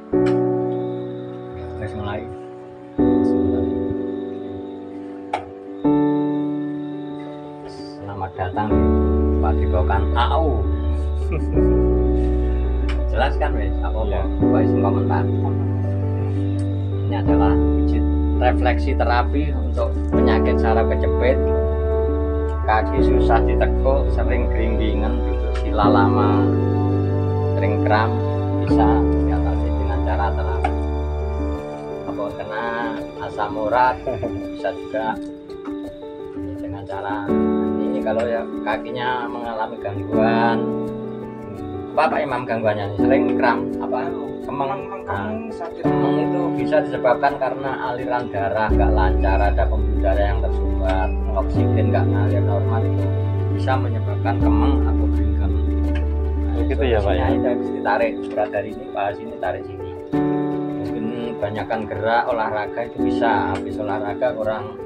Wis mulai. Selamat datang di Padepokan AU. Jelas kan wes apa Iya. wes komentar. Ini adalah pijit refleksi terapi untuk penyakit saraf kejepit, kaki susah ditekuk, sering geringgingan, duduk sila lama, sering kram, bisa diatasi dengan cara terapi. Apa kena asam urat bisa juga dengan cara ini. Kalau ya kakinya mengalami gangguan apa Pak Imam, gangguannya ini sering kram apa kemeng. Nah, kemeng itu bisa disebabkan karena aliran darah nggak lancar, ada pembuluh darah yang tersumbat, oksigen nggak ngalir normal, itu bisa menyebabkan kemeng atau geringgang. Nah, Begitu ya Pak ya? itu harus ditarik berat dari ini, bahas ini, tarik sini. Mungkin banyakkan gerak olahraga itu bisa, habis olahraga kurang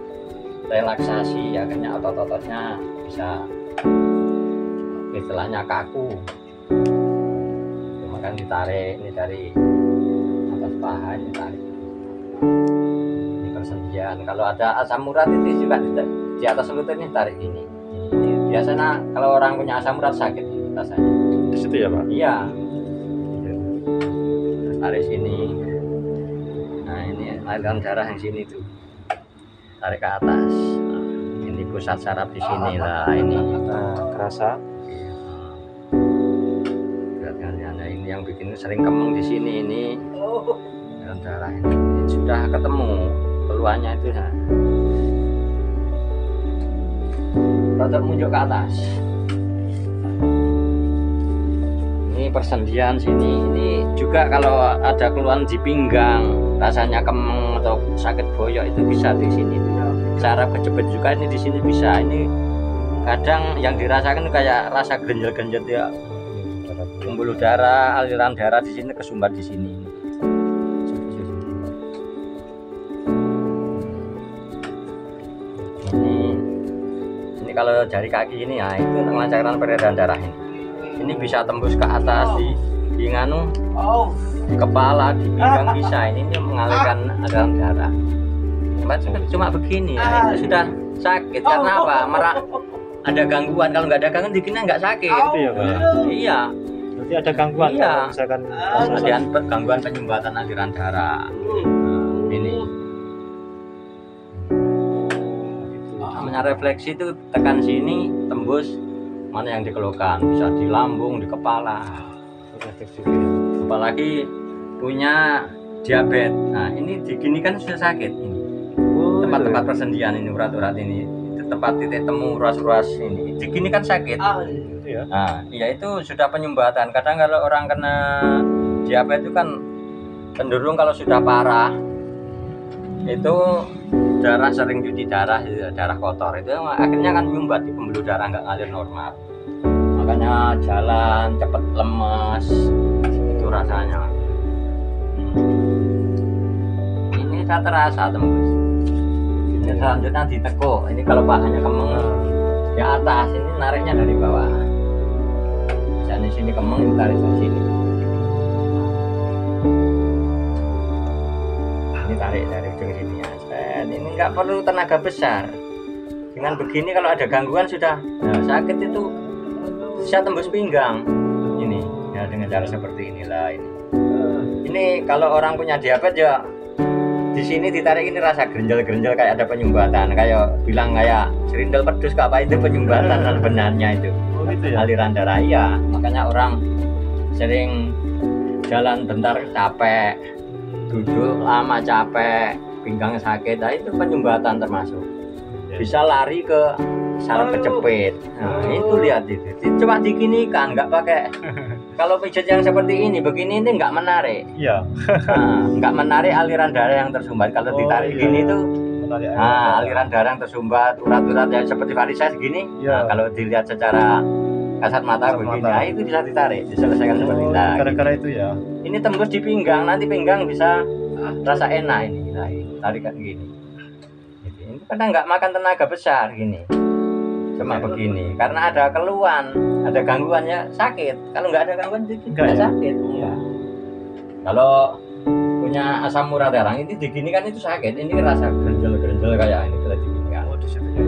relaksasi, akhirnya otot-ototnya bisa istilahnya kaku. Cuma kan ditarik ini dari atas paha, ini tarik ini persendian. Kalau ada asam urat itu juga di atas lutut ini tarik ini. Ini biasanya kalau orang punya asam urat sakit rasanya Di situ ya Pak? iya. Terus tarik sini. Nah ini aliran darah yang sini tuh, tarik ke atas. Nah, ini pusat saraf di sini lah ini. Nah, kerasa. Nah, ini yang bikin sering kemeng di sini, ini aliran darah ini sudah ketemu keluarnya itu. Nah, rotor muncul ke atas. Ini persendian sini. Ini juga kalau ada keluhan di pinggang, rasanya kemeng atau sakit boyok, itu bisa di sini. Saraf kejepit juga ini di sini bisa. Ini kadang yang dirasakan kayak rasa genjel-genjel ya, pembuluh darah, aliran darah di sini kesumbat di sini. Ini kalau jari kaki ini ya, itu melancarkan peredaran darah ini. Ini bisa tembus ke atas di nganu, di kepala, di pinggang bisa. Ini mengalirkan aliran darah. Cuma begini ya, itu sudah sakit karena apa? Ada gangguan. Kalau nggak ada gangguan, dikira nggak sakit. Itu ya Pak? Iya. Berarti ada gangguan Iya. kalau misalkan Ada gangguan penyumbatan aliran darah. Ini namanya refleksi itu, tekan sini tembus mana yang dikeluhkan, bisa di lambung, di kepala. Apalagi punya diabetes. Nah ini digini kan sudah sakit ini. Tempat-tempat persendian ini, urat-urat ini, itu tempat titik temu ruas-ruas ini. Digini kan sakit. Itu ya. Nah, ya itu sudah penyumbatan. Kadang kalau orang kena diabetes itu kan cenderung kalau sudah parah itu darah, sering cuci darah, darah kotor itu akhirnya kan menyumbat di pembuluh darah, nggak ngalir normal. Makanya jalan cepet lemes itu rasanya. Ini saya terasa tembus. Ini selanjutnya ditekuk. Ini kalau pahanya kemeng di atas, ini nariknya dari bawah. Misalnya sini kemeng, ini tarik ke sini. Ini tarik dari ujung sini ya. Ini nggak perlu tenaga besar. Dengan begini kalau ada gangguan sudah sakit itu bisa tembus pinggang. Ini ya dengan cara seperti inilah ini. Ini kalau orang punya diabetes ya di sini ditarik, ini rasa gerenjel-gerenjel kayak ada penyumbatan, kayak bilang kayak serindel pedus, apa itu penyumbatan sebenarnya itu. Oh gitu ya. Aliran darah iya, makanya orang sering jalan bentar capek, duduk lama capek, pinggang sakit, nah itu penyumbatan termasuk. Bisa lari ke saraf kejepit. Nah itu lihat itu, coba diginikan, nggak pakai. Kalau pijat yang seperti ini, begini ini nggak menarik. Iya. Nah, nggak menarik aliran darah yang tersumbat. Kalau ditarik gini tuh, Menarik aliran darah yang tersumbat, urat-urat yang seperti varises gini. Iya. Nah, kalau dilihat secara kasat mata begini, nah, itu bisa ditarik, diselesaikan seperti itu. Nah, gara-gara itu ya. ini tembus di pinggang, nanti pinggang bisa rasa enak ini. Nah, ini tarikan gini. Ini kadang nggak makan tenaga besar gini. Cuma begini, karena ada keluhan, ada gangguannya sakit. Kalau nggak ada gangguan, tidak ya? sakit. Iya. Kalau punya asam urat darah ini digini kan itu sakit, ini rasa gerenjel kayak ini kalau digini kan. Oh, di situ ya.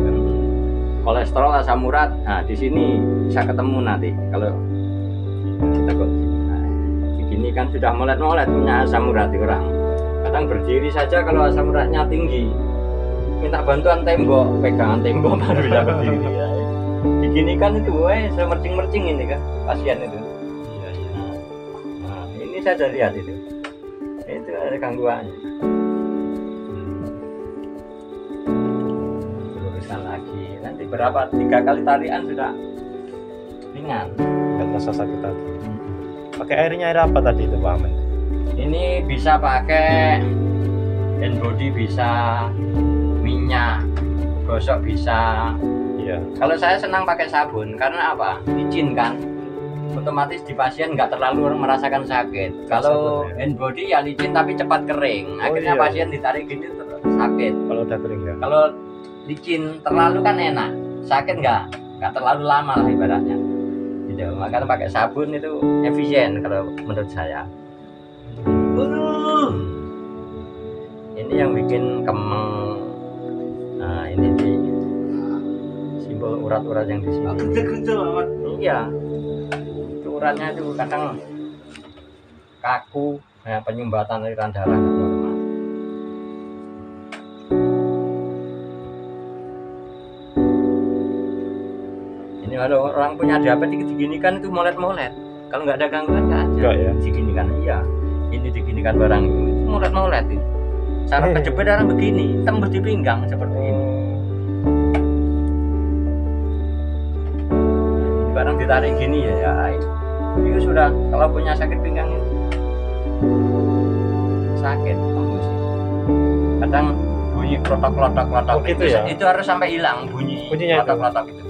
Kolesterol, asam urat, nah di sini bisa ketemu nanti kalau kita kok begini kan sudah molet punya asam urat di orang. Kadang berdiri saja kalau asam uratnya tinggi, minta bantuan tembok, pegangan tembok baru bisa berdiri. Ya. Begini kan itu, semercing-mercing ini kan pasien itu. Iya, iya. Nah, ini saya sudah lihat itu ada gangguannya. Luruskan lagi. Nanti berapa 3 kali tarian sudah ringan. Nggak terasa sakit lagi. Pakai airnya air apa tadi itu Pak Amin? Ini bisa pakai hand body, bisa minyak gosok bisa. Iya. Kalau saya senang pakai sabun karena apa? Licin kan. Otomatis di pasien nggak terlalu merasakan sakit. Kalau Sabun, ya. hand body ya licin tapi cepat kering. Akhirnya iya. pasien ditarik gini terus sakit. Kalau udah kering ya. Kalau licin terlalu kan enak, sakit nggak terlalu lama lah ibaratnya. Gitu. Makanya pakai sabun itu efisien kalau menurut saya. Ini yang bikin kemeng. Nah ini di simbol urat-urat yang di sini. Iya. Itu uratnya itu kadang kaku, ya, penyumbatan aliran darah nggak normal. Ini kalau orang punya diabetes diginikan itu molet-molet. Kalau nggak ada gangguan nggak ada. Enggak ya. Diginikan, iya. Ini diginikan barang itu molet-molet itu. Cara kejepit darah begini, tembus di pinggang seperti ini. Barang ditarik gini ya, itu sudah kalau punya sakit pinggang itu sakit tembus. Kadang bunyi klotok-klotok Oh, gitu ya? itu harus sampai hilang bunyinya itu? klotok-klotok itu.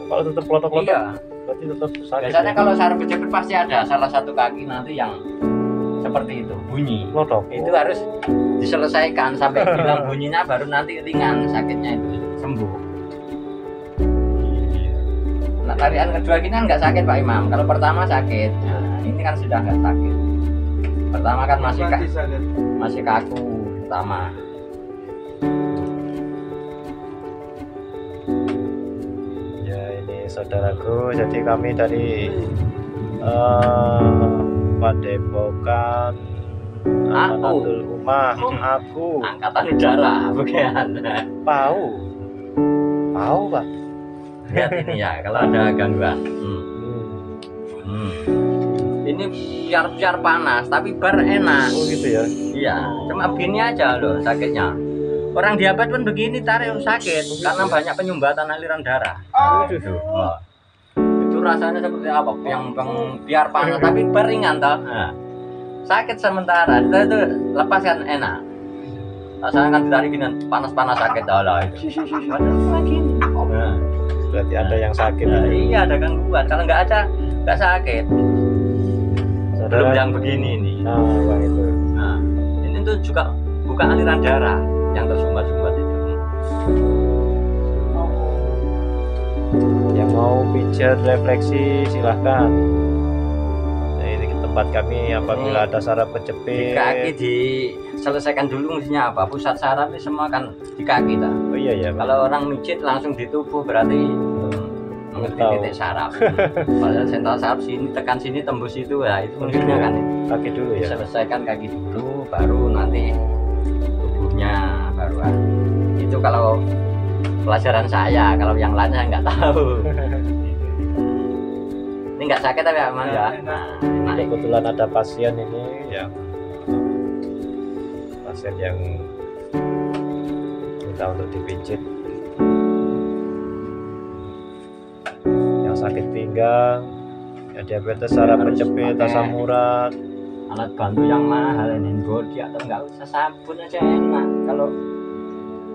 Kalau tetap klotok-klotok, Iya. berarti tetap sakit. Biasanya ya? kalau saraf kejepit pasti ada salah satu kaki nanti yang seperti itu bunyi. Klotok. Itu harus diselesaikan sampai hilang bunyinya baru nanti ringan sakitnya itu sembuh. Nah, tarian kedua ini kan nggak sakit Pak Imam. Kalau pertama sakit, nah, ini kan sudah nggak sakit. Pertama kan masih kaku pertama. Ya ini saudaraku, jadi kami dari Padepokan Amanatul Ummah, aku Angkatan udara bagaimana? Pau Pak. Lihat ini ya, kalau ada gangguan. Ini biar panas, tapi bar enak. Oh gitu ya. Iya, cuma begini aja loh sakitnya. Orang diabetes pun begini tarik sakit karena banyak penyumbatan aliran darah. Wah. Itu rasanya seperti apa? Yang biar panas tapi beringan toh. Nah, sakit sementara, itu lepaskan enak. Rasanya kan ditarik gini panas-panas sakit lah itu. Nah, Berarti ada yang sakit. nah, iya ada gangguan. Kalau nggak ada nggak sakit. Belum yang begini ini. Nah, Bang itu. Nah, ini tuh juga bukan aliran darah yang tersumbat-sumbat itu. Yang mau pijat refleksi silahkan. Nah, ini tempat kami apabila ada saraf Di kejepit. kaki diselesaikan dulu mestinya apa? Pusat saraf ini semua kan di kaki ta. Oh iya ya. Kalau orang mijit langsung di tubuh berarti mengerti Tahu. titik saraf. Padahal sentral saraf sini tekan sini tembus itu ya itu mestinya kan itu. Kaki dulu ya. Selesaikan kaki dulu baru nanti tubuhnya baruan. Itu kalau pelajaran saya, kalau yang lainnya nggak tahu. Ini nggak sakit tapi aman ya. Nah, Kebetulan ada pasien ini ya. Pasien yang minta untuk dipijit. Yang sakit pinggang, yang diabetes saraf Harus kejepit, pakai asam urat. alat bantu yang mahal ini body atau nggak usah sabun aja enak. Kalau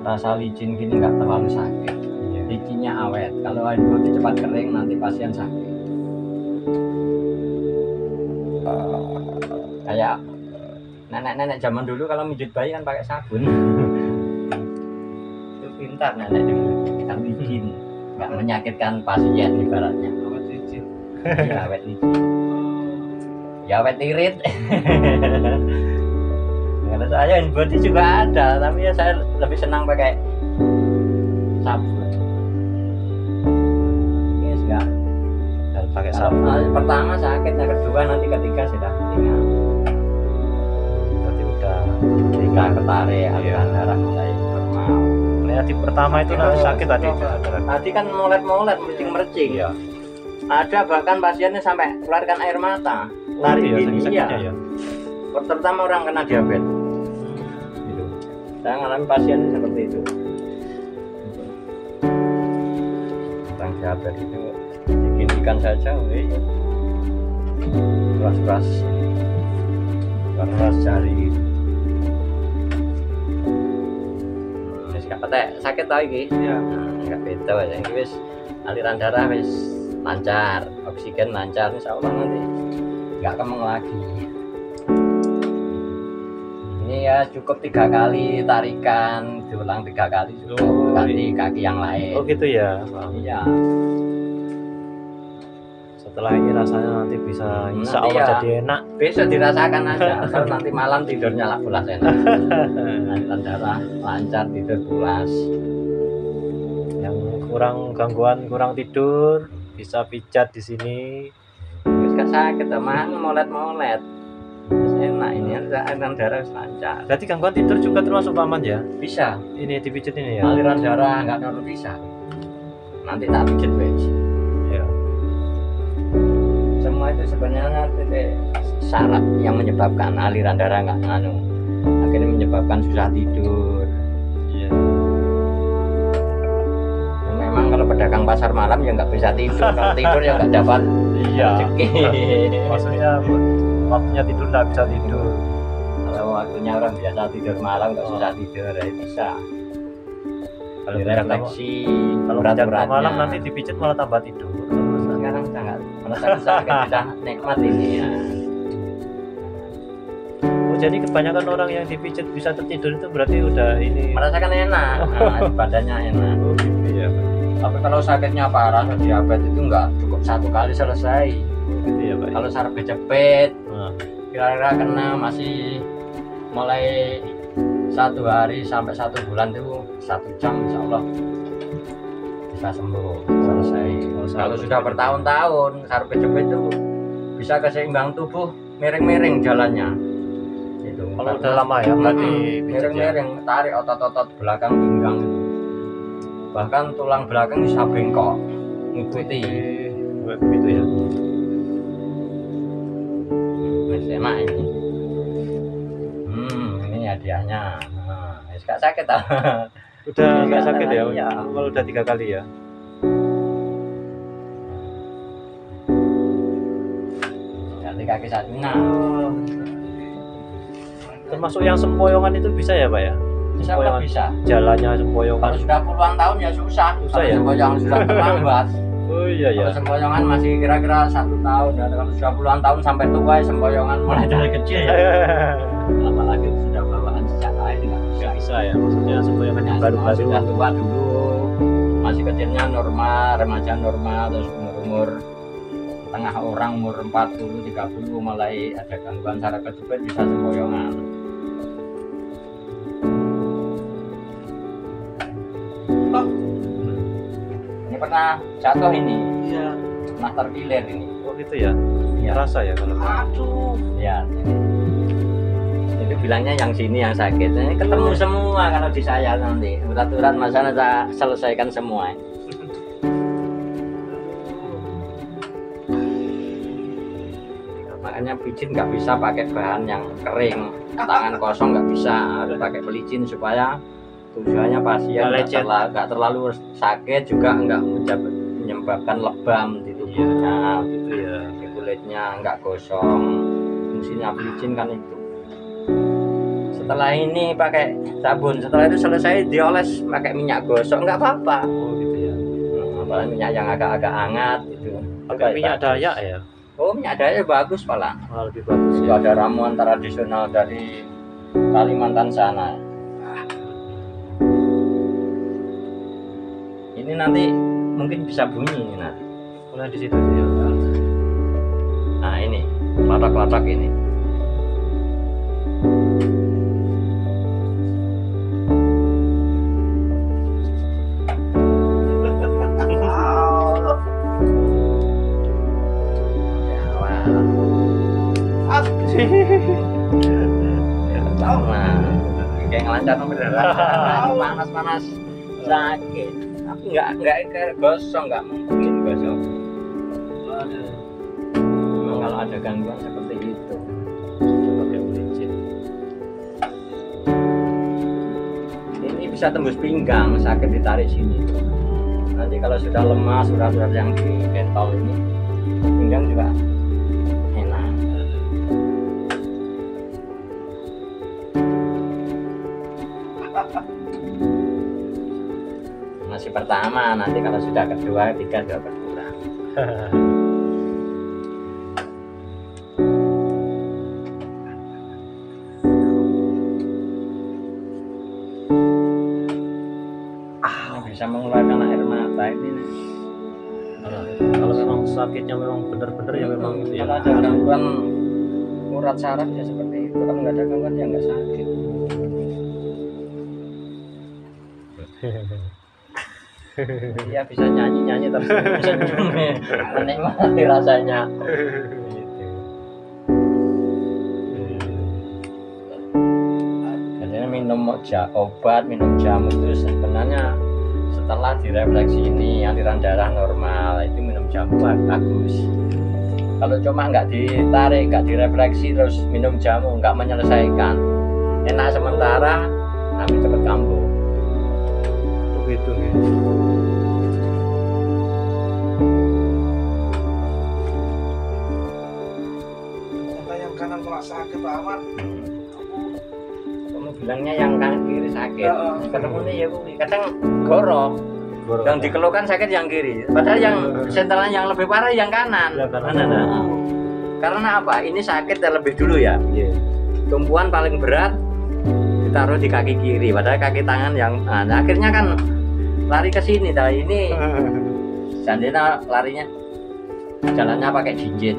rasa licin gini nggak terlalu sakit. Iya. Licinnya awet. Kalau body cepat kering nanti pasien sakit. Kayak nenek-nenek zaman dulu kalau mijit bayi kan pakai sabun. Itu pintar nenek dulu. Kan licin, nggak menyakitkan pasien ibaratnya. Iya, awet licin. Ya awet irit. Kalau saya hand body juga ada, tapi ya saya lebih senang pakai sabun. Ini enggak. Dan pakai Kalau sabun. pertama sakit, yang kedua nanti ketiga sudah ringan. Berarti udah Ketika ketarik aliran darah mulai normal. Nah, di pertama itu nanti sakit tadi. Tadi kan molet-molet, mercing-mercing. Iya. Ada bahkan pasiennya sampai keluarkan air mata. Tarik iya, gini, sakitnya iya. ya. Terutama orang kena diabetes. Gitu. Saya ngalami pasien seperti itu. Orang diabetes itu diginikan saja, keras jari. Wis gak patek sakit ta iki? Iya. Enggak beda ya. Iki wis aliran darah wis lancar, oksigen lancar, insyaallah nanti enggak kemeng lagi. Ini ya cukup 3 kali tarikan, diulang 3 kali cukup, ganti kaki yang lain. Oh gitu ya. Iya. Setelah ini rasanya nanti bisa insya Nanti Allah ya. jadi enak. Besok dirasakan aja, asal nanti malam tidurnya lah pulas enak. Aliran darah lancar, tidur pulas. Yang kurang gangguan, kurang tidur bisa pijat di sini. Terus gak sakit, mah molet-molet. Terus enak ini aliran darah lancar. Berarti gangguan tidur juga termasuk aman ya? Bisa. Ini dipijat ini ya. Aliran darah nggak normal bisa. Nanti tak pijit wes. Ya. Semua itu sebenarnya titik syarat yang menyebabkan aliran darah nggak akhirnya menyebabkan susah tidur. Iya. Ya, memang kalau pedagang pasar malam ya nggak bisa tidur, kalau tidur ya nggak dapat Iya. rezeki. Maksudnya waktunya tidur nggak bisa tidur. Kalau waktunya orang biasa tidur malam nggak susah tidur ya bisa. Kalau Refleksi kalau berat-beratnya. malam nanti dipijat malah tambah tidur. Sekarang sudah nggak merasakan sakit, sudah nikmat ini ya. Oh, jadi kebanyakan orang yang dipijat bisa tertidur itu berarti udah ini. Merasakan enak, badannya enak. Oh gitu ya. Tapi kalau sakitnya parah, diabetes itu nggak cukup 1 kali selesai. Gitu ya Pak. Kalau saraf kejepit, Nah, kira-kira kena masih mulai 1 hari sampai 1 bulan itu 1 jam, insya Allah bisa sembuh selesai. Kalau sudah bertahun-tahun saraf kejepit itu bisa keseimbang tubuh, miring-miring jalannya. Itu. kalau udah lama ya nggak dipijat ya. miring-miring, tarik otot-otot belakang pinggang itu. Bahkan tulang belakang bisa bengkok, ngikuti. Begitu ya. Wis enak ini. Ini hadiahnya. Wis gak sakit ah. Udah nggak sakit ya? Iya. Kalau udah 3 kali ya. Ganti kaki satunya. Termasuk yang sempoyongan itu bisa ya Pak ya? Bisa apa bisa? Jalannya sempoyongan. Kalau sudah puluhan tahun ya susah. Susah Kalau ya? sempoyongan sudah terlambat. Oh iya ya. Kalau sempoyongan masih kira-kira 1 tahun. Dan kalau sudah puluhan tahun sampai tua, sempoyongan mulai dari kecil ya. Apalagi sudah bawaan sejak lain nggak bisa. Nggak bisa ya, maksudnya sempoyongan yang Semua baru-baru. sudah tua dulu, masih kecilnya normal, remaja normal, terus umur tengah orang umur 40, 30 mulai ada gangguan saraf kejepit bisa sempoyongan. Oh, ini pernah jatuh ini, Iya. pernah terkilir ini. Oh gitu ya. Iya. Terasa ya kalau. Aduh, ya. Itu bilangnya yang sini yang sakit. Ini ketemu semua kalau di saya nanti. Urat-urat masalah saya selesaikan semua. Makanya pijit nggak bisa pakai bahan yang kering, tangan kosong nggak bisa, harus pakai pelicin supaya tujuannya pasien nggak terlalu sakit juga nggak menyebabkan lebam di tubuhnya, Gitu ya. di kulitnya nggak gosong. Fungsinya pelicin kan itu. Setelah ini pakai sabun, setelah itu selesai dioles pakai minyak gosok nggak apa-apa. Oh gitu ya. Apalagi minyak yang agak-agak hangat itu. Pakai minyak Dayak ya. Oh, minyak Dayak bagus malah. Malah lebih bagus Itu ya. ada ramuan tradisional dari Kalimantan sana. Ini nanti mungkin bisa bunyi ini nanti. Mulai di situ ya. Nah ini, latak-latak ini. Mas. Nah, kayak ngelancar beneran. Panas-panas sakit. Tapi nggak kayak gosong, nggak mungkin gosong. Memang kalau ada gangguan seperti itu. Pakai licin. Ini bisa tembus pinggang, sakit ditarik sini. Nanti kalau sudah lemas, sudah yang di pentol ini, pinggang juga enak. Masih pertama, nanti kalau sudah kedua, ketiga juga berkurang. Bisa mengeluarkan air mata ini. Kalau memang sakitnya memang benar-benar ya memang itu ya. Kalau ada gangguan urat saraf ya seperti itu. Kalau nggak ada gangguan ya nggak sakit. Iya bisa nyanyi terus bisa menikmati rasanya. Jadi minum obat, minum jamu itu sebenarnya setelah direfleksi ini aliran darah normal itu minum jamu bagus. Kalau cuma nggak ditarik, nggak direfleksi terus minum jamu nggak menyelesaikan, enak sementara tapi cepat kambuh. Begitu ya. Ternyata yang kanan malah sakit amat. Kamu bilangnya yang kanan kiri sakit. Ya. Ketemu nih ya kadang gorok. Yang dikeluhkan sakit yang kiri. Padahal yang sentralnya yang lebih parah yang kanan. Ya, kanan. Karena apa? Ini sakit terlebih dulu ya. Iya. Tumpuan paling berat ditaruh di kaki kiri. Padahal kaki tangan yang akhirnya kan lari ke sini. Nah ini seandainya larinya jalannya pakai jinjit.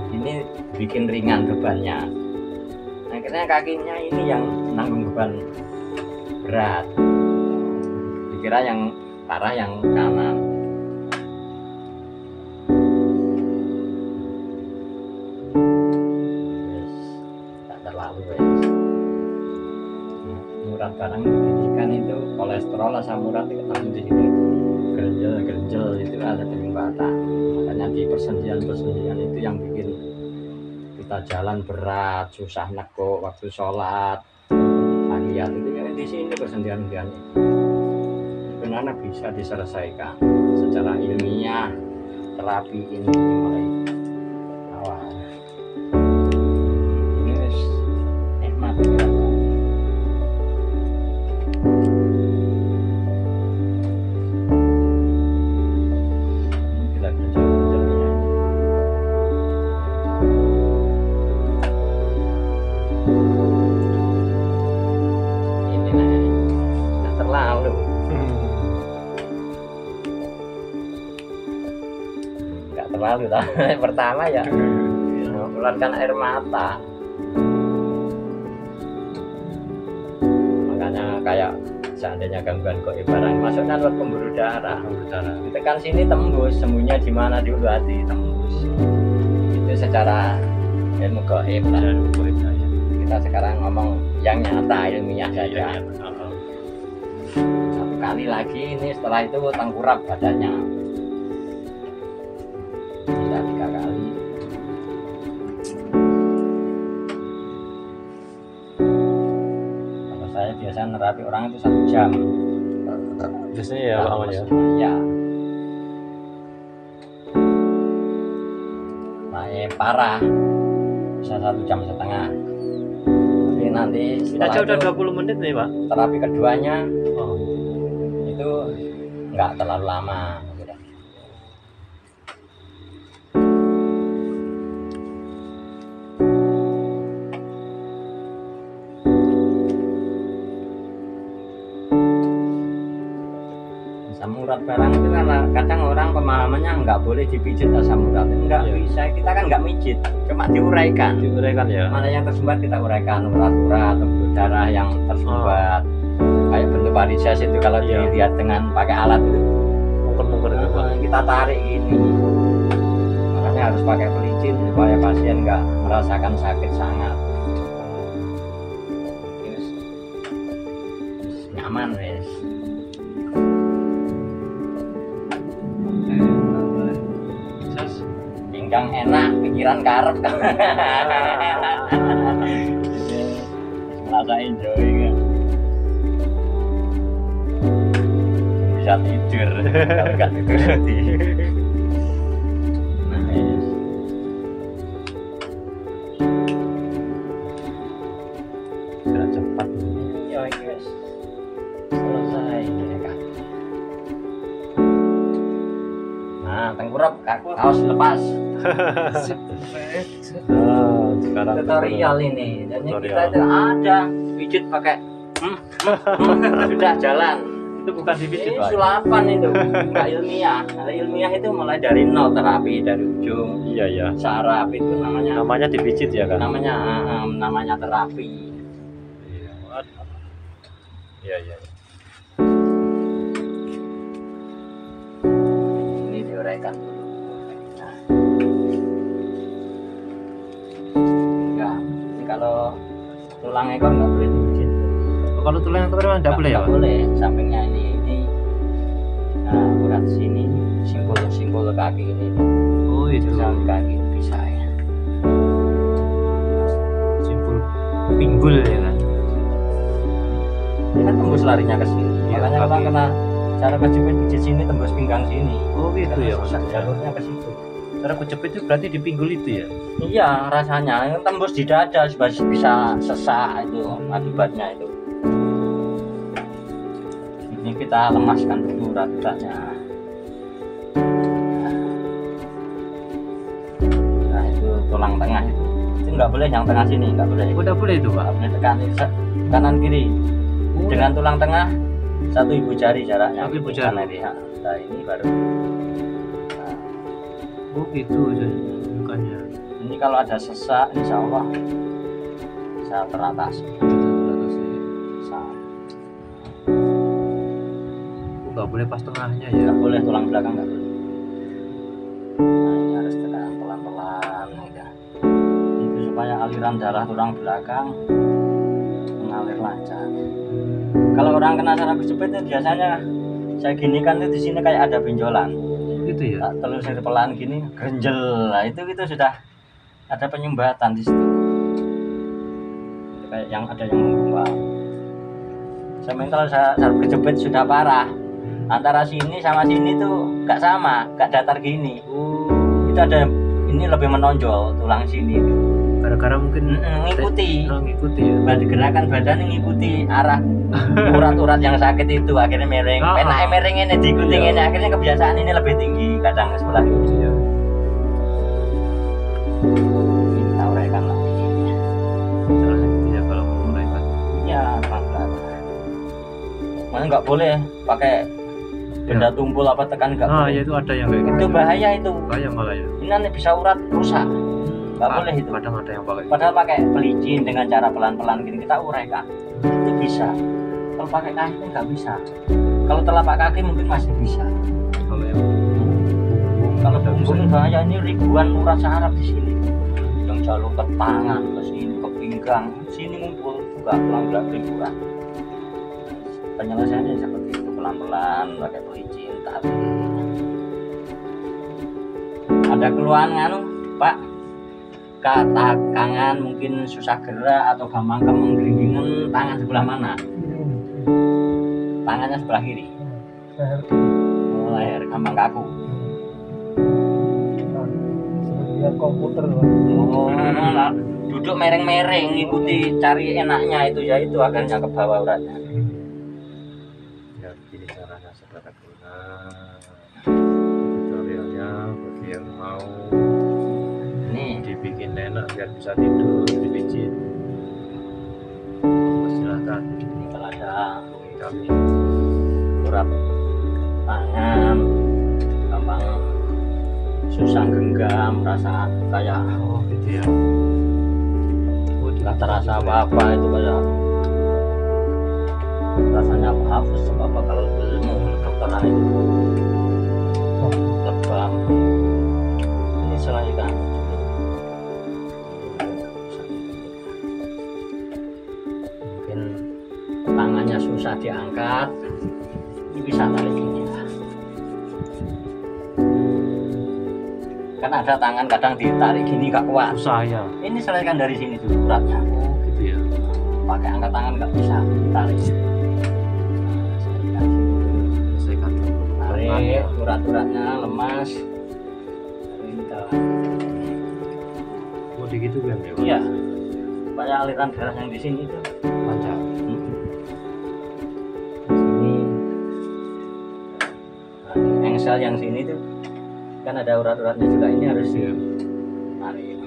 Ini bikin ringan bebannya. Akhirnya kakinya ini yang nanggung beban berat. Dikira yang parah yang kanan. Tak terlalu ya. Murad barang begini kan itu kolesterol asam urat itu kan di sini gerenjel itu ada dinding bata. Makanya di persendian itu yang bikin kita jalan berat, susah nekuk waktu sholat, tahiyat itu ya di sini persendian itu. Sebenarnya bisa diselesaikan secara ilmiah. Terapi ini mulai awal ini nikmat ya. Ini kita kerja-kerjanya ini nah terlalu terlalu lah. Pertama ya mengeluarkan air mata, makanya kayak seandainya gangguan goib barang masuknya lewat pembuluh darah, ditekan sini tembus, sembunyinya di mana di ulu hati tembus. Itu secara ilmu goib lah. Kita sekarang ngomong yang nyata ilmiah saja. Satu kali lagi ini setelah itu tengkurap badannya. Bisa 3 kali. Kalau saya biasa nerapi orang itu 1 jam. Biasanya ya lama ya. Ya. Parah bisa 1,5 jam. Tapi nanti Kita aja udah 20 menit nih Pak. Terapi keduanya Oh. itu nggak terlalu lama. Asam urat barang itu kan kadang orang pemahamannya nggak boleh dipijit asam urat, nggak bisa, kita kan nggak mijit, cuma diuraikan Ya. mana yang tersumbat kita uraikan, urat-urat pembuluh darah yang tersumbat kayak bentuk varises itu kalau dilihat dengan pakai alat itu Mungkin itu Pak. kita tarik gini, makanya harus pakai pelita. kecil supaya pasien nggak merasakan sakit sangat. Terus nyaman wes. Pinggang enak, pikiran karep. Merasa enjoy kan. Bisa tidur, kalau nggak tidur nanti. Nice. Gerak cepat. Ya guys, selesai ini kan. Nah, tengkurap, kaos lepas. Sekarang Tutorial ini, dan kita Tutorial. itu ada pijit pakai sudah jalan. itu bukan dipijit, Ini Pak. sulapan itu, nggak ilmiah. Kalau ilmiah itu mulai dari nol terapi dari ujung. Iya ya. Saraf itu Namanya dipijit ya kan? namanya terapi. Iya iya. Ini diuraikan dulu. Nah. Enggak, ini kalau tulang ekor nggak boleh dipijit. Oh, kalau tulang ekor memang nggak boleh ya, Nggak Pak? boleh, sampingnya ini. Nah, urat sini, simpul kaki ini. Oh itu Tulang kaki bisa ya. simpul pinggul ya kan? Ini kan tembus larinya ke sini. Iya, Makanya orang kaki. kena cara kejepit pijit sini tembus pinggang sini. Oh gitu Karena ya, susah Mas. jalurnya ke situ. Cara kejepit itu berarti di pinggul itu ya? Iya, rasanya tembus di dada bisa sesak itu akibatnya itu. Ini kita lemaskan dulu urat-uratnya. Nah, itu tulang tengah itu nggak boleh yang tengah sini, nggak boleh. Oh, nggak boleh itu, Pak? Nggak boleh tekan ini kanan kiri. Dengan tulang tengah satu ibu jari jaraknya. Satu ibu jari. Kanan kiri. Nah, ini baru. Nah, Oh gitu bukannya. ini kalau ada sesak, insya Allah bisa teratasi. Bisa. Oh, nggak boleh pas tengahnya ya? Nggak boleh tulang belakang, nggak boleh. Nah, ini harus tekan pelan-pelan gitu. Itu supaya aliran darah tulang belakang mengalir lancar. Kalau orang kena saraf kejepit itu biasanya saya ginikan itu di sini kayak ada benjolan. Gitu ya? Tak telusur pelan gini, genjel. Nah, itu sudah ada penyumbatan di situ. Itu kayak yang ada yang menggumpal. Sementara kalau saraf kejepit sudah parah, antara sini sama sini tuh nggak sama, nggak datar gini. Oh, Itu ada ini lebih menonjol tulang sini itu. gara-gara mungkin Ngikuti ngikuti ya? gerakan badan ngikuti arah urat-urat yang sakit itu akhirnya miring. Ah. Penaknya miring ini diikuti Iya. ini akhirnya kebiasaan ini lebih tinggi kadang sebelah ini. Iya. Kita uraikan lagi. Cara sakitnya kalau menguraikan. Iya, pelan-pelan. Mana nggak boleh pakai benda tumpul apa tekan nggak Nah, boleh. ya itu ada yang kayak gitu. Itu bahaya itu. Bahaya malah ya. Ini nanti bisa urat rusak. Nggak boleh itu. Kadang ada yang pakai. Padahal pakai pelicin dengan cara pelan-pelan gini kita uraikan. Itu bisa. Kalau pakai kaki nggak bisa. Kalau telapak kaki mungkin masih bisa. Kalau yang Kalau nggak bisa. punggung bahaya ini ribuan urat saraf di sini. Yang jalur ke tangan, ke sini, ke pinggang, sini ngumpul juga tulang belakang ribuan. Penyelesaiannya seperti itu pelan-pelan pakai pelicin tapi ada keluhan nganu Pak, kata kangen mungkin susah gerak atau gampang kemenggelindingan tangan sebelah mana? Tangannya sebelah kiri. Oh, leher gampang kaku. Lihat komputer Oh, malah duduk mereng-mereng ngikuti cari enaknya itu ya itu akhirnya ke bawah uratnya. ya begini caranya saudara guna. Tutorialnya bagi yang mau Nih, dibikin enak biar bisa tidur dipijit. Silahkan ini kalau ada hubungi kami. urat tangan gampang susah genggam rasa kayak Oh gitu ya. Oh, nggak terasa apa-apa itu kayak rasanya apa hapus apa kalau ilmu kedokteran itu lebam ini selanjutnya susah diangkat, ini bisa tarik gini lah. Kan ada tangan kadang ditarik gini gak kuat. Susah ya. Ini selesaikan dari sini dulu uratnya. Oh gitu ya. Pakai angkat tangan nggak bisa ditarik. Selesaikan. Tarik urat-uratnya lemas. Tarik. Oh gitu kan ya. Iya. Supaya aliran darah yang di sini tuh Lancar. sini. Nah, engsel yang sini tuh kan ada urat-uratnya juga, ini harus Iya. tarik.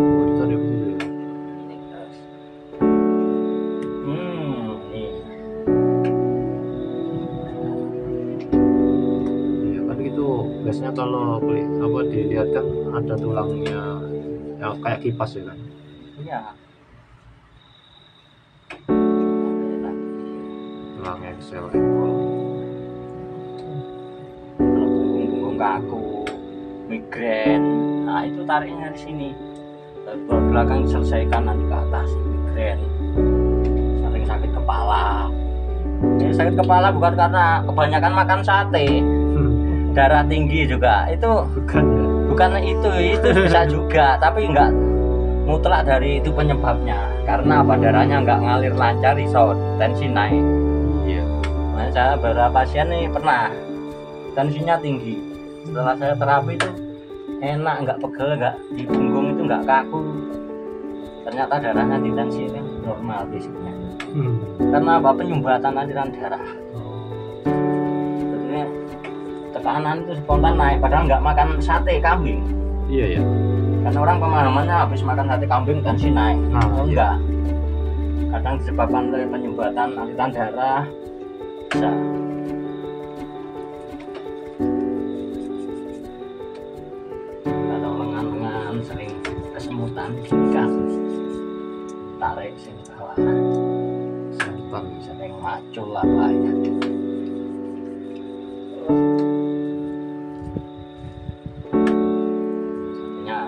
Oh ditarik gitu ya. Ini terus. Nih. Iya kan itu biasanya kalau apa dilihat kan ada tulangnya ya kayak kipas ya kan. Iya. Tulang engsel. Kalau punggung kaku, migrain, nah itu tariknya di sini. Dari belakang selesaikan nanti ke atas, migrain, sering sakit kepala. Ini sakit kepala bukan karena kebanyakan makan sate, darah tinggi juga. Itu Bukan ya. bukan itu bisa juga, tapi enggak mutlak dari itu penyebabnya. Karena apa, darahnya enggak ngalir lancar, iso tensi naik. Iya. Nah, saya beberapa pasien nih pernah tensinya tinggi. Setelah saya terapi itu enak, nggak pegel, nggak di punggung itu nggak kaku. Ternyata darahnya di tensi kan normal basicnya. Karena apa, penyumbatan aliran darah. Jadi tekanan itu spontan naik, padahal nggak makan sate kambing. Iya ya. Karena orang pemahamannya habis makan sate kambing tensi naik. Nah, Oh iya. enggak. Kadang disebabkan oleh penyumbatan aliran darah. Bisa. Kalau lengan-lengan sering kesemutan kan tarik sini bawah. Semutan. Sering macul apa ya. Satunya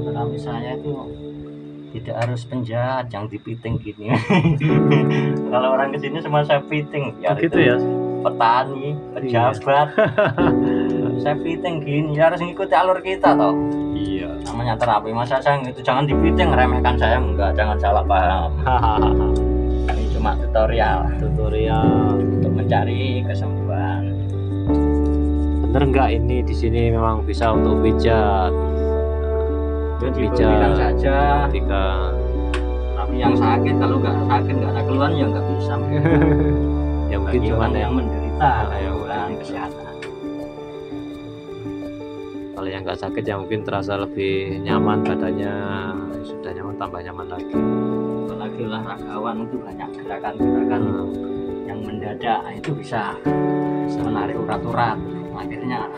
terapi saya itu tidak harus penjahat yang dipiting gini. Kalau orang kesini semua saya piting, biar Begitu itu ya. petani, pejabat. Saya piting gini, ya harus ngikuti alur kita toh. Iya. Namanya terapi, masa saya itu jangan dipiting, remehkan saya, enggak, jangan salah paham. Ini cuma tutorial Tutorial. untuk mencari kesembuhan. Bener nggak ini di sini memang bisa untuk pijat? Jadi Pijat. berikan saja. Ketika Tapi yang sakit, kalau nggak sakit nggak ada keluhan ya nggak bisa. ya mungkin Bagi cuman orang ya. yang menderita Ya, keluhan kesehatan. Kalau yang nggak sakit ya mungkin terasa lebih nyaman badannya, sudah nyaman tambah nyaman lagi. Apalagi olahragawan itu banyak gerakan-gerakan yang mendadak, itu bisa menarik urat-urat, akhirnya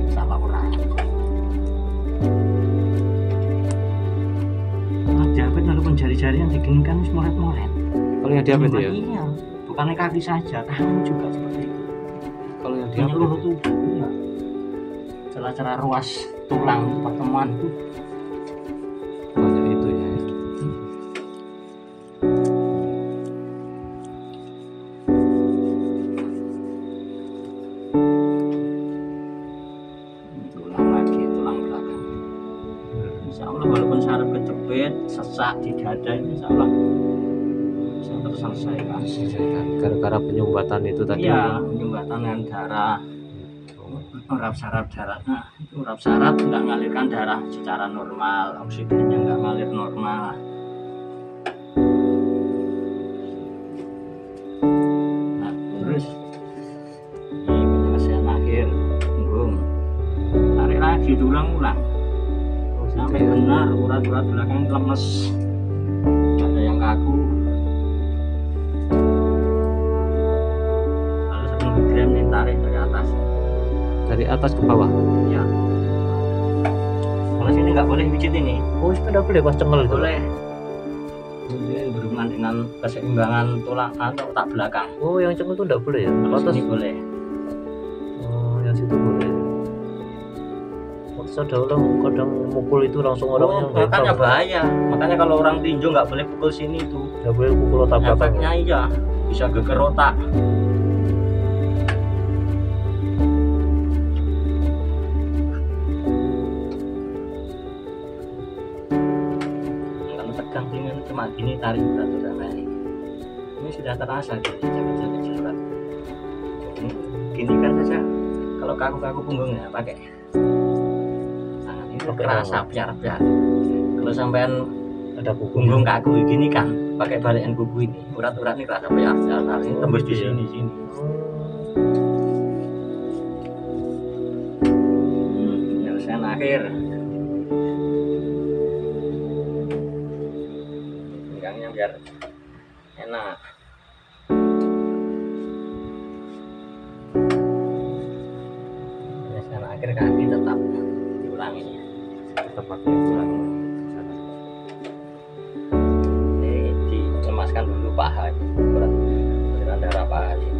salah urat. Nah, diabetes walaupun jari-jari yang diginikan moret-moret. Kalau yang diabetes ya? Iya, bukannya kaki saja, tangan juga seperti itu. Kalau yang Menyeluruh diabetes tubuh, iya. Celah-celah ruas tulang pertemuan itu banyak itu ya. tulang lagi, tulang belakang. Insya Allah walaupun saraf kejepit, sesak di dada ini insya Allah bisa terselesaikan. Selesaikan. Gara-gara penyumbatan itu tadi. Iya, penyumbatan dengan darah, urap saraf darah. Nah, itu urap saraf nggak ngalirkan darah secara normal, oksigennya nggak ngalir normal. Nah, terus ini penyelesaian akhir punggung. Tarik lagi diulang-ulang sampai benar urat-urat belakang lemes, ada yang kaku. Kalau sering migrain nih, tarik dari atas. Dari atas ke bawah. Ya. Kalau sini nggak boleh pijit ini. Oh, itu tidak boleh pas cengel itu. Boleh. Ini berhubungan dengan keseimbangan tulang atau otak belakang. Oh, yang cengel itu tidak boleh ya. Kalau Atas. sini boleh. Oh, yang situ boleh. Terus ada orang kadang mukul itu langsung orangnya makanya bahaya. Makanya kalau orang tinju nggak boleh pukul sini tuh. nggak boleh pukul otak belakang. Efeknya iya bisa geger otak. Kalau tegang ini cuma gini tarik berat udah naik. Ini sudah terasa gitu capek-capek surat. Gini kan saja. Kalau kaku-kaku punggungnya pakai tangan ini kerasa piar-piar. Kalau sampean Ada punggung kaku gini kan pakai balikan kuku ini urat-urat ini kerasa piar-piar. Ini tembus di sini. Penyelesaian akhir. Pegangnya biar enak. Penyelesaian akhir kaki tetap diulangi. tetap pakai ulang. Ini dilemaskan dulu paha, berat darah paha ini.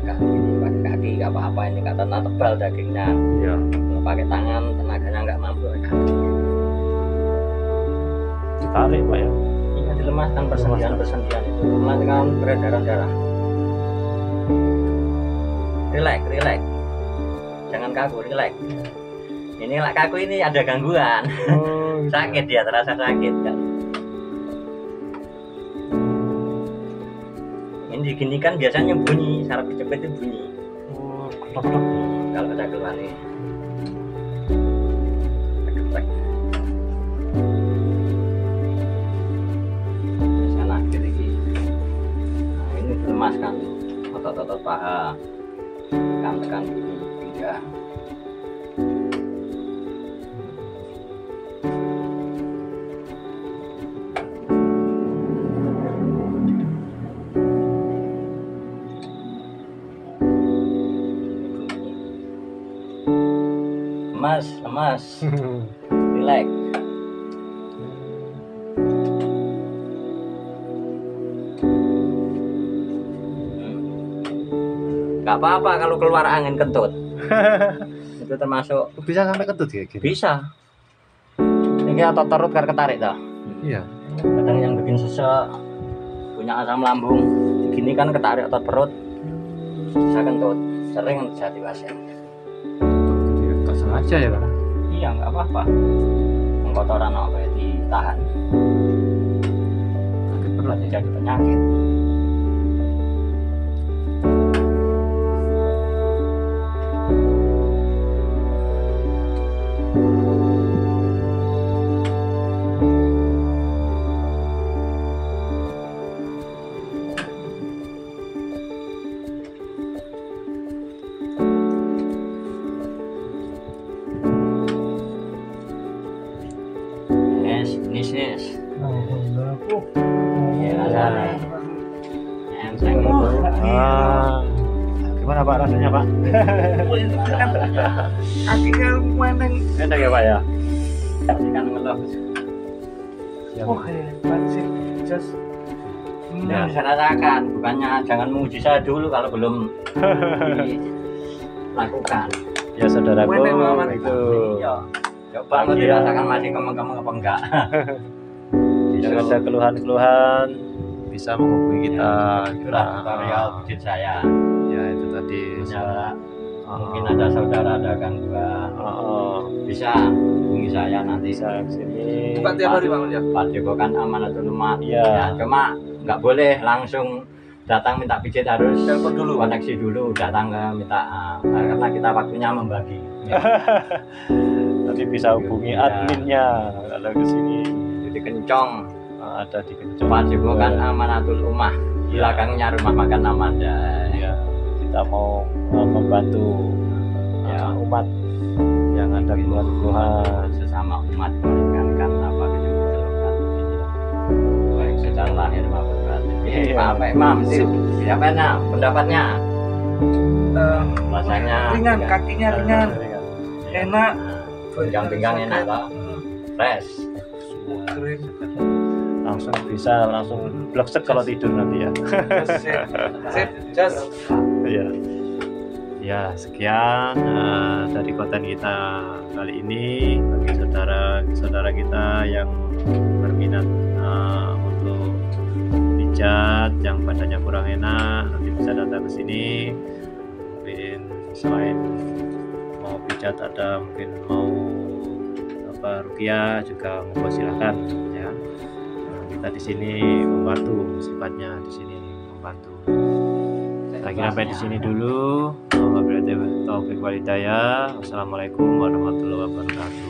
Kaki ini pakai kaki nggak apa-apa, ini karena tebal dagingnya. Iya. Kalau pakai tangan tenaganya nggak mampu kaki. Ditarik Pak ya. Ini dilemaskan persendian itu mematikan peredaran darah. Relax, jangan kaku, relax. Ini lah kaku ini ada gangguan, sakit dia terasa sakit kan. Ini diginikan biasanya bunyi, saraf kejepit itu bunyi. Kalau ada keluar nih. Tek-tek. Sana kiri. Nah, ini dilemaskan otot-otot paha. Tekan ini pinggang. Lemas, relax. Gak apa-apa kalau keluar angin kentut. Itu termasuk Bisa sampai kentut kayak gini. bisa. Ini otot perut kan ketarik dah. Iya. Kadang yang bikin sesek, punya asam lambung, gini kan ketarik otot perut, bisa kentut, sering terjadi pasien. Gak sengaja ya kan? Iya nggak apa-apa. Kotoran apa ya ditahan. Sakit berat ya. Jadi penyakit. Yes. Ya, ada. Enteng. Gimana Pak rasanya Pak? Kakinya meneng. Enak ya Pak ya? Kan ngeluh. Oh hebat sih. Just Ya, bisa rasakan. Bukannya jangan memuji saya dulu kalau belum dilakukan. Ya saudaraku itu Iya. Coba mau dirasakan masih kemeng-kemeng apa enggak? jika ada keluhan-keluhan bisa menghubungi kita. Itulah tutorial budget saya. Ya itu tadi. Ya, mungkin ada saudara ada gangguan. Bisa hubungi saya nanti. Bisa kesini. buka tiap hari Bang ya. Pak Depokan Amanatul Umat. Iya. Ya, cuma nggak boleh langsung datang minta pijit, harus Telepon dulu. koneksi dulu, datang ke minta karena kita waktunya membagi. Nanti bisa hubungi adminnya kalau kesini. Jadi kencong Ada di Kencong. Pak Depokan Amanatul Ummah, belakangnya rumah makan Amanda. Ya, kita mau membantu Ya. umat yang ada keluhan-keluhan. Sesama umat meringankan apa yang dikeluhkan, baik secara lahir maupun batin. Pak Imam, siapa pendapatnya? Rasanya Ringan, kakinya ringan, enak. pinggang enak toh, fresh. Keren. Langsung bisa langsung bleksek kalau tidur nanti ya. Sip, just Iya. Ya, sekian dari konten kita kali ini. Bagi saudara kita yang berminat untuk pijat yang badannya kurang enak, nanti bisa datang ke sini. Mungkin selain mau pijat ada mungkin mau ruqyah juga, monggo silakan ya. Kita di sini membantu, sifatnya di sini membantu. Saya kira sampai di sini dulu. Wabillahi taufiq wal hidayah. Wassalamualaikum warahmatullahi wabarakatuh.